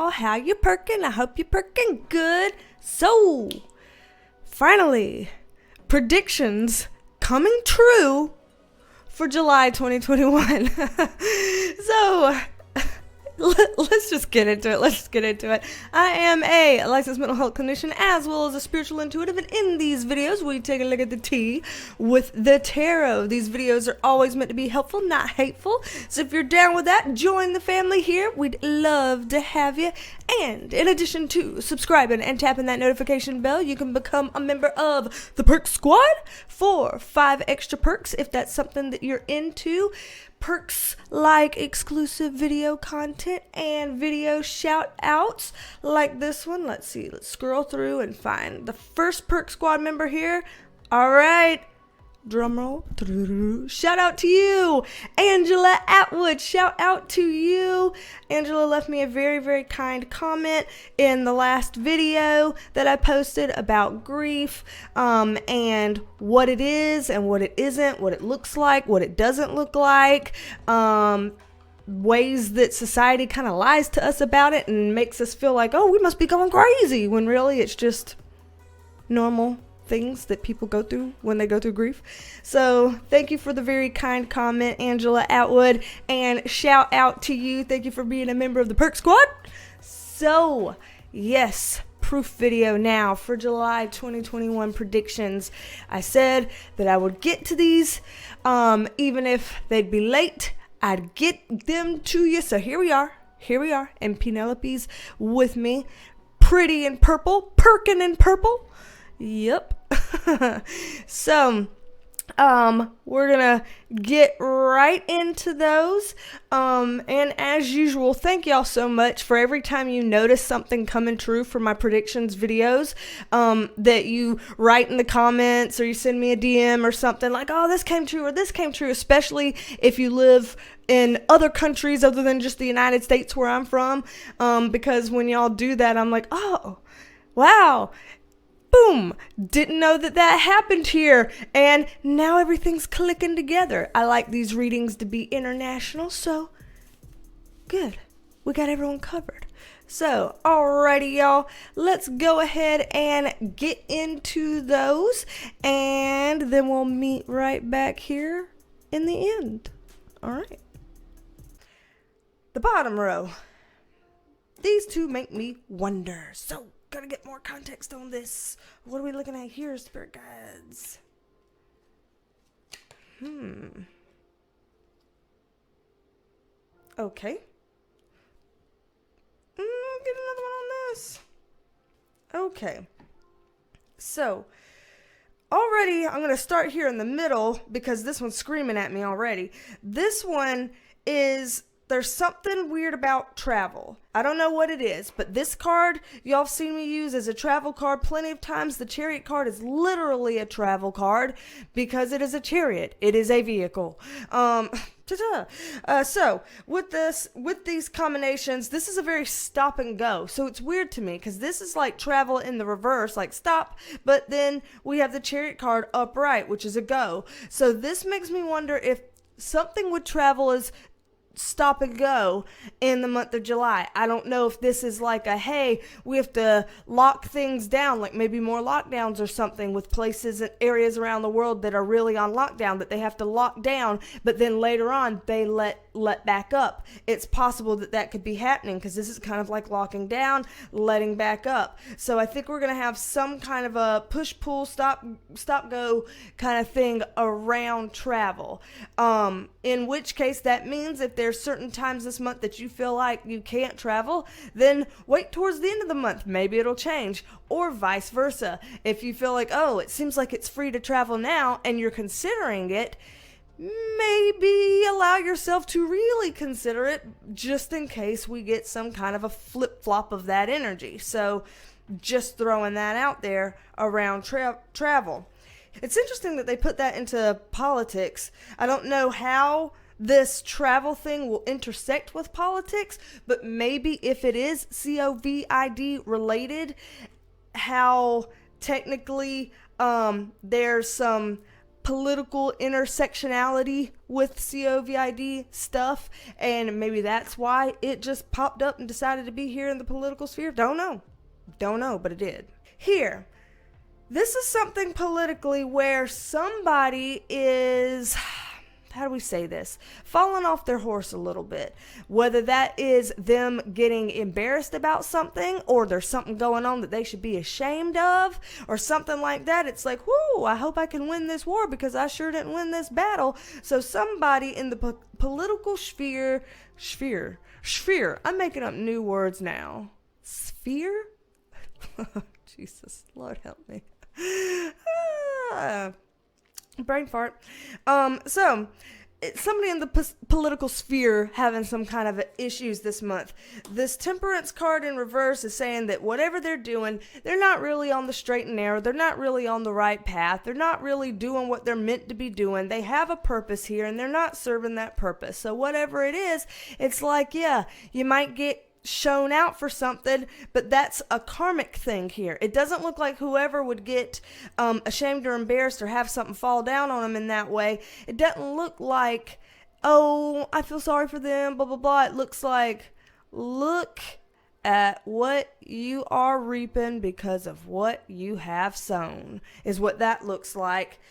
y'all. How you perking? I hope you're perking good. So, finally, predictions coming true for July 2021. So, let's just get into it. I am a licensed mental health clinician as well as a spiritual intuitive, and in these videos we take a look at the tea with the tarot. These videos are always meant to be helpful, not hateful. So if you're down with that, join the family here. We'd love to have you. And in addition to subscribing and tapping that notification bell, you can become a member of the Perk Squad for 5 extra perks if that's something that you're into. Perks like exclusive video content and video shout outs like this one. Let's scroll through and find the first Perk Squad member here. All right, drum roll. Shout out to you, Angela Atwood. Shout out to you. Angela left me a very, very kind comment in the last video that I posted about grief, and what it is and what it isn't, what it looks like, what it doesn't look like, ways that society kind of lies to us about it and makes us feel like, oh, we must be going crazy, when really it's just normal things that people go through when they go through grief. So thank you for the very kind comment, Angela Atwood, and shout out to you. Thank you for being a member of the Perk Squad. So yes, proof video now for July 2021 predictions. I said that I would get to these, even if they'd be late, I'd get them to you. So here we are, and Penelope's with me, pretty in purple, perking in purple. Yep. So, we're gonna get right into those. And as usual, thank y'all so much for every time you notice something coming true for my predictions videos, that you write in the comments or you send me a DM or something like, oh, this came true or this came true, especially if you live in other countries other than just the United States where I'm from. Because when y'all do that, I'm like, oh, wow. Boom! Didn't know that happened here, and now everything's clicking together. I like these readings to be international, so good. We got everyone covered. So, alrighty, y'all. Let's go ahead and get into those, and then we'll meet right back here in the end. Alright. The bottom row. These two make me wonder. So, gotta get more context on this. What are we looking at here, spirit guides? Okay. Get another one on this. Okay. So, already, I'm gonna start here in the middle because this one's screaming at me already. This one is, there's something weird about travel. I don't know what it is, but this card, y'all have seen me use as a travel card plenty of times. The Chariot card is literally a travel card because it is a chariot. It is a vehicle. So with these combinations, this is a very stop and go. So it's weird to me because this is like travel in the reverse, like stop, but then we have the Chariot card upright, which is a go. So this makes me wonder if something with travel is stop and go in the month of July. I don't know if this is like a, hey, we have to lock things down, like maybe more lockdowns or something with places and areas around the world that are really on lockdown that they have to lock down, but then later on they let back up. It's possible that could be happening because this is kind of like locking down, letting back up. So I think we're going to have some kind of a push-pull, stop-go kind of thing around travel. In which case that means if there's certain times this month that you feel like you can't travel, then wait towards the end of the month. Maybe it'll change, or vice versa. If you feel like, oh, it seems like it's free to travel now and you're considering it, maybe allow yourself to really consider it just in case we get some kind of a flip-flop of that energy. So just throwing that out there around travel. It's interesting that they put that into politics. I don't know how this travel thing will intersect with politics, but maybe if it is COVID related, how technically there's some political intersectionality with COVID stuff, and maybe that's why it just popped up and decided to be here in the political sphere. Don't know, but it did. Here, this is something politically where somebody is, how do we say this, falling off their horse a little bit. Whether that is them getting embarrassed about something, or there's something going on that they should be ashamed of, or something like that. It's like, whoo, I hope I can win this war because I sure didn't win this battle. So somebody in the political sphere, I'm making up new words now. Sphere? Jesus, Lord help me. Brain fart. So somebody in the political sphere having some kind of issues this month. This Temperance card in reverse is saying that whatever they're doing, they're not really on the straight and narrow. They're not really on the right path. They're not really doing what they're meant to be doing. They have a purpose here, and they're not serving that purpose. So whatever it is, it's like, yeah, you might get shown out for something, but that's a karmic thing here. It doesn't look like whoever would get ashamed or embarrassed or have something fall down on them in that way. It doesn't look like, oh, I feel sorry for them, blah, blah, blah. It looks like, look at what you are reaping because of what you have sown, is what that looks like.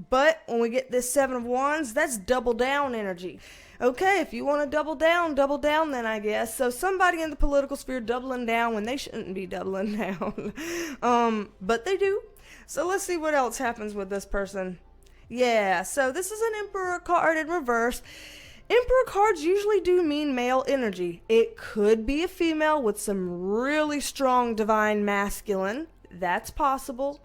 But when we get this Seven of Wands, that's double down energy. Okay, if you want to double down then, I guess. So somebody in the political sphere doubling down when they shouldn't be doubling down. But they do. So let's see what else happens with this person. Yeah, so this is an Emperor card in reverse. Emperor cards usually do mean male energy. It could be a female with some really strong divine masculine. That's possible.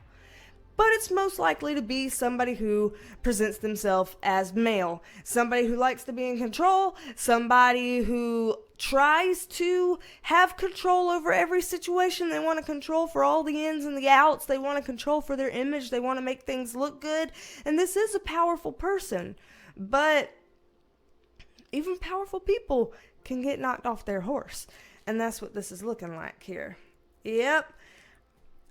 But it's most likely to be somebody who presents themselves as male. Somebody who likes to be in control. Somebody who tries to have control over every situation. They want to control for all the ins and the outs. They want to control for their image. They want to make things look good. And this is a powerful person. But even powerful people can get knocked off their horse. And that's what this is looking like here. Yep.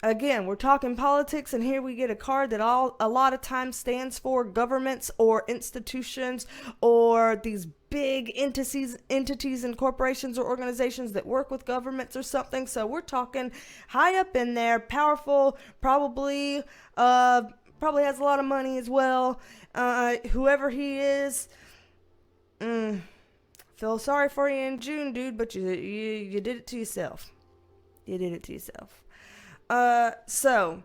Again, we're talking politics, and here we get a card that a lot of times stands for governments or institutions or these big entities and corporations or organizations that work with governments or something. So we're talking high up in there, powerful, probably has a lot of money as well. Whoever he is, feel sorry for you in June, dude, but you did it to yourself. You did it to yourself. So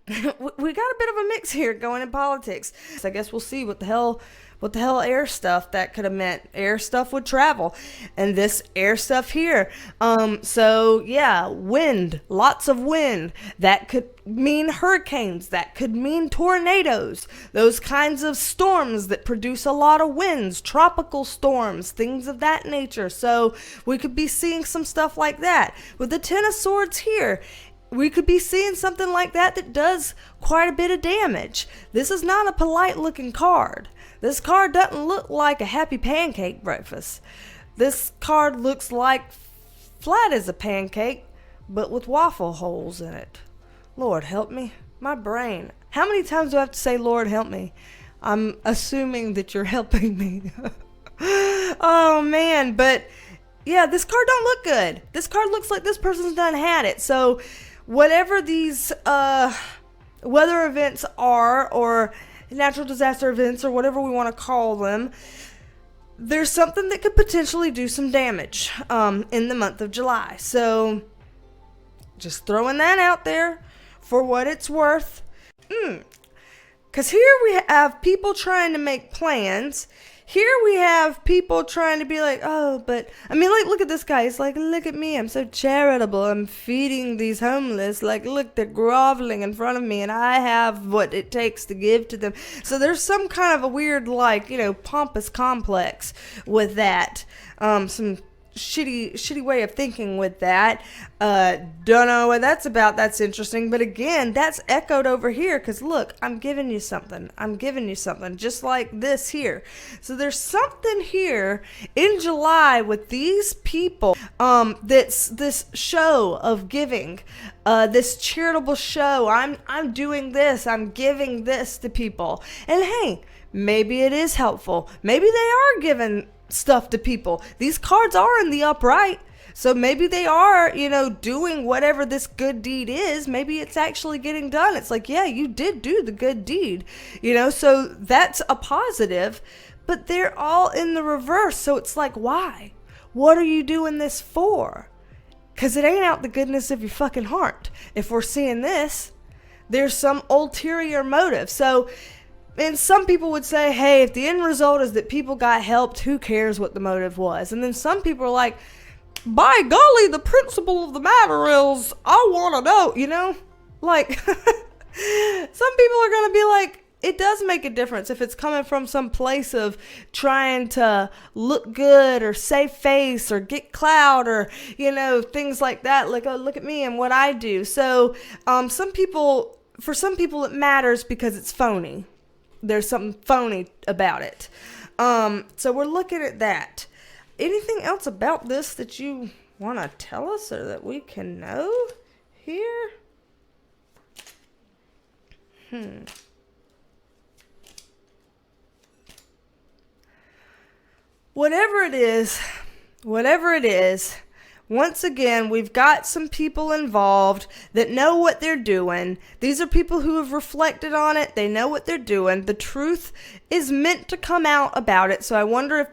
we got a bit of a mix here going in politics. So I guess we'll see what the hell air stuff that could have meant. Air stuff would travel, and this air stuff here. So yeah, wind, lots of wind. That could mean hurricanes. That could mean tornadoes. Those kinds of storms that produce a lot of winds, tropical storms, things of that nature. So we could be seeing some stuff like that. With the Ten of Swords here, we could be seeing something like that does quite a bit of damage. This is not a polite looking card. This card doesn't look like a happy pancake breakfast. This card looks like flat as a pancake, but with waffle holes in it. Lord help me. My brain. How many times do I have to say, Lord help me? I'm assuming that you're helping me. Oh man, but yeah, this card don't look good. This card looks like this person's done had it. So whatever these weather events are, or natural disaster events, or whatever we want to call them, there's something that could potentially do some damage in the month of July. So just throwing that out there for what it's worth. Because here we have people trying to make plans. Here we have people trying to be like, oh, but, I mean, like, look at this guy. He's like, look at me. I'm so charitable. I'm feeding these homeless. Like, look, they're groveling in front of me, and I have what it takes to give to them. So there's some kind of a weird, like, pompous complex with that. Some shitty way of thinking with that. Don't know what that's about. That's interesting. But again, that's echoed over here because look, I'm giving you something. Just like this here. So there's something here in July with these people. That's this show of giving. This charitable show. I'm doing this. I'm giving this to people. And hey, maybe it is helpful. Maybe they are giving stuff to people. These cards are in the upright. So maybe they are, doing whatever this good deed is. Maybe it's actually getting done. It's like, yeah, you did do the good deed, so that's a positive, but they're all in the reverse. So it's like, why? What are you doing this for? Because it ain't out the goodness of your fucking heart. If we're seeing this, there's some ulterior motive. So, and some people would say, hey, if the end result is that people got helped, who cares what the motive was? And then some people are like, by golly, the principle of the matter is, I want to know, Like, some people are going to be like, it does make a difference if it's coming from some place of trying to look good or save face or get clout or, things like that. Like, oh, look at me and what I do. So, for some people, it matters because it's phony. There's something phony about it. So we're looking at that. Anything else about this that you want to tell us or that we can know here? Whatever it is, once again, we've got some people involved that know what they're doing. These are people who have reflected on it. They know what they're doing. The truth is meant to come out about it. So I wonder if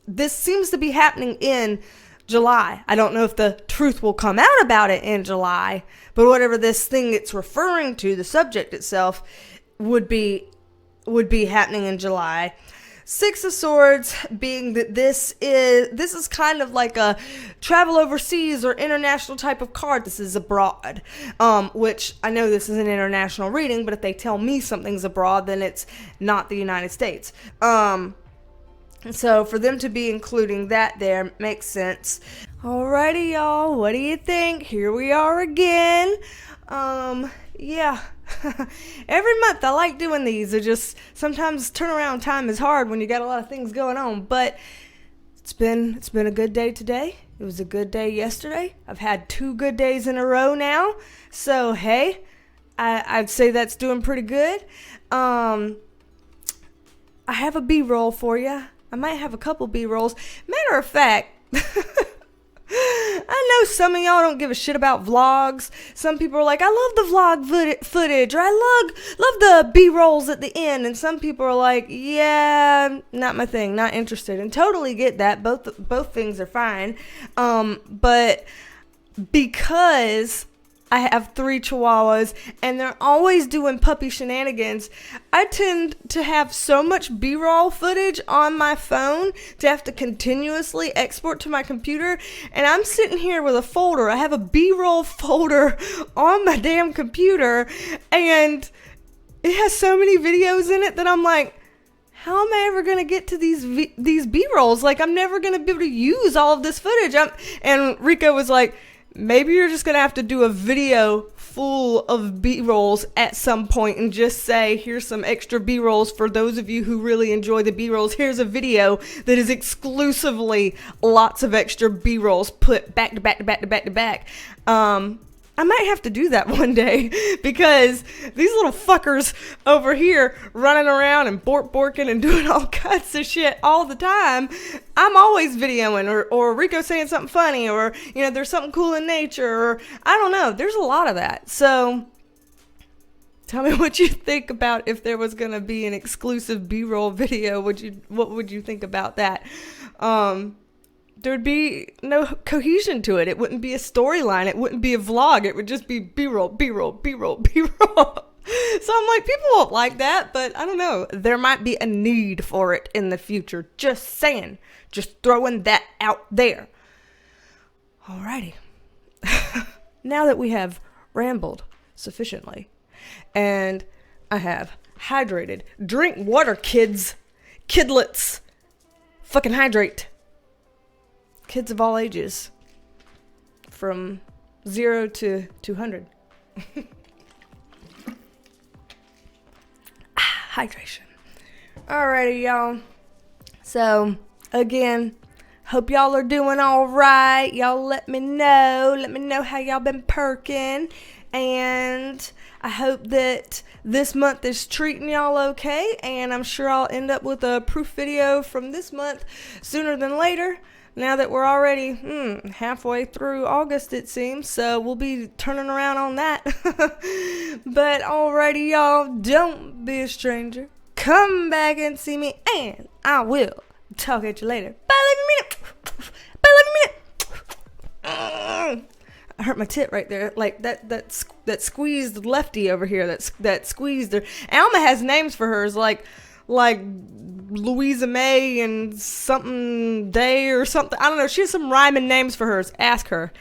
this seems to be happening in July. I don't know if the truth will come out about it in July, but whatever this thing it's referring to, the subject itself, would be happening in July. Six of Swords being that this is kind of like a travel overseas or international type of card. This is abroad, which I know this is an international reading, but if they tell me something's abroad, then it's not the United States. So for them to be including that there makes sense. Alrighty, y'all. What do you think? Here we are again. Yeah. Every month I like doing these. It just sometimes turnaround time is hard when you got a lot of things going on, but it's been a good day today. It was a good day yesterday. I've had 2 good days in a row now. So hey, I'd say that's doing pretty good. I have a B-roll for you. I might have a couple B-rolls. Matter of fact, I know some of y'all don't give a shit about vlogs. Some people are like, I love the vlog footage, or I love the B-rolls at the end. And some people are like, yeah, not my thing, not interested. And totally get that. Both things are fine. But because I have 3 chihuahuas and they're always doing puppy shenanigans, I tend to have so much B-roll footage on my phone to have to continuously export to my computer. And I'm sitting here with a folder. I have a B-roll folder on my damn computer, and it has so many videos in it that I'm like, how am I ever going to get to these B-rolls? Like, I'm never going to be able to use all of this footage. And Rico was like, maybe you're just going to have to do a video full of B-rolls at some point and just say, here's some extra B-rolls for those of you who really enjoy the B-rolls. Here's a video that is exclusively lots of extra B-rolls put back to back to back to back to back. I might have to do that one day because these little fuckers over here running around and borking and doing all kinds of shit all the time. I'm always videoing or Rico saying something funny, or, there's something cool in nature, or I don't know. There's a lot of that. So tell me what you think about if there was going to be an exclusive B-roll video. What would you think about that? There would be no cohesion to it. It wouldn't be a storyline. It wouldn't be a vlog. It would just be B-roll, B-roll, B-roll, B-roll. So I'm like, people won't like that, but I don't know. There might be a need for it in the future. Just saying. Just throwing that out there. Alrighty. Now that we have rambled sufficiently, and I have hydrated, drink water, kids. Kidlets. Fucking hydrate. kids of all ages, from 0 to 200. Hydration. Alrighty, y'all. So, again, hope y'all are doing alright. Y'all let me know. Let me know how y'all been perking. And I hope that this month is treating y'all okay. And I'm sure I'll end up with a proof video from this month sooner than later. Now that we're already halfway through August, it seems. So we'll be turning around on that. But alrighty, y'all. Don't be a stranger. Come back and see me. And I will talk at you later. Bye, love you, minute. Bye, love you, minute. I hurt my tit right there. Like that squeezed lefty over here. That squeezed her. Alma has names for hers, like Louisa May and something Day or something. I don't know. She has some rhyming names for hers. Ask her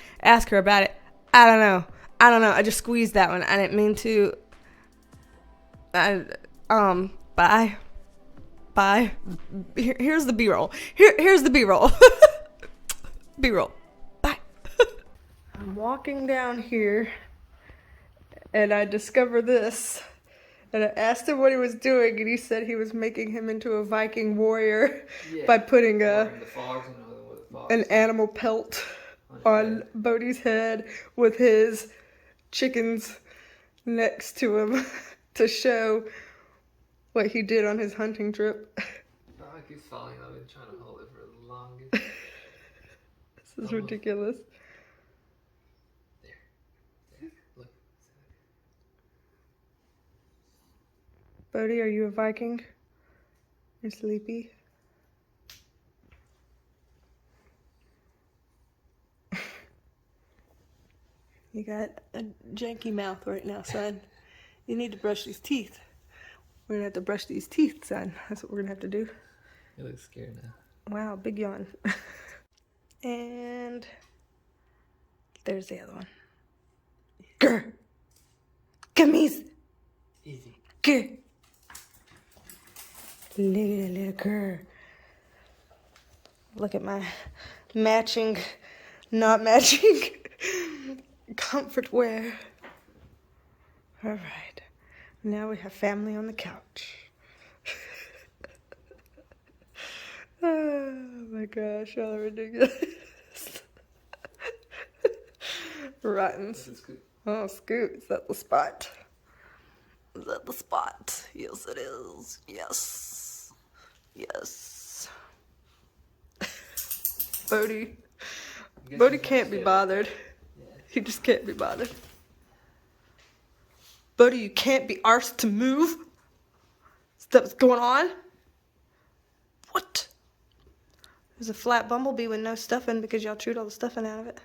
about it. I don't know. I just squeezed that one. I didn't mean to. Bye. Here's the B-roll. Here's the B-roll. B-roll. Bye. I'm walking down here, and I discover this. And I asked him what he was doing, and he said he was making him into a Viking warrior by putting an animal pelt on Bodhi's head with his chickens next to him to show what he did on his hunting trip. I keep falling. I've been trying to hold it for the longest. This is ridiculous. There. Look. Bodhi, are you a Viking? You're sleepy? You got a janky mouth right now, son. You need to brush these teeth. We're gonna have to brush these teeth, son. That's what we're gonna have to do. You look scared now. Wow, big yawn. And there's the other one. Grr. Gummies. Easy. Grr. Look at that little grr. Look at my matching, not matching comfort wear. All right. Now we have family on the couch. Oh my gosh, y'all are ridiculous. Rottens. Oh, Scoot, is that the spot? Is that the spot? Yes, it is. Yes. Yes. Bodhi can't be bothered. He just can't be bothered. Bodhi, you can't be arsed to move? Is that what's going on? What? There's a flat bumblebee with no stuffing because y'all chewed all the stuffing out of it.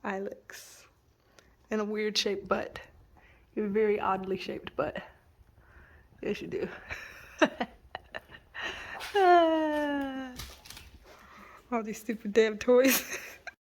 Ilex. And a weird shaped butt. You have a very oddly shaped butt. Yes, you do. All these stupid damn toys.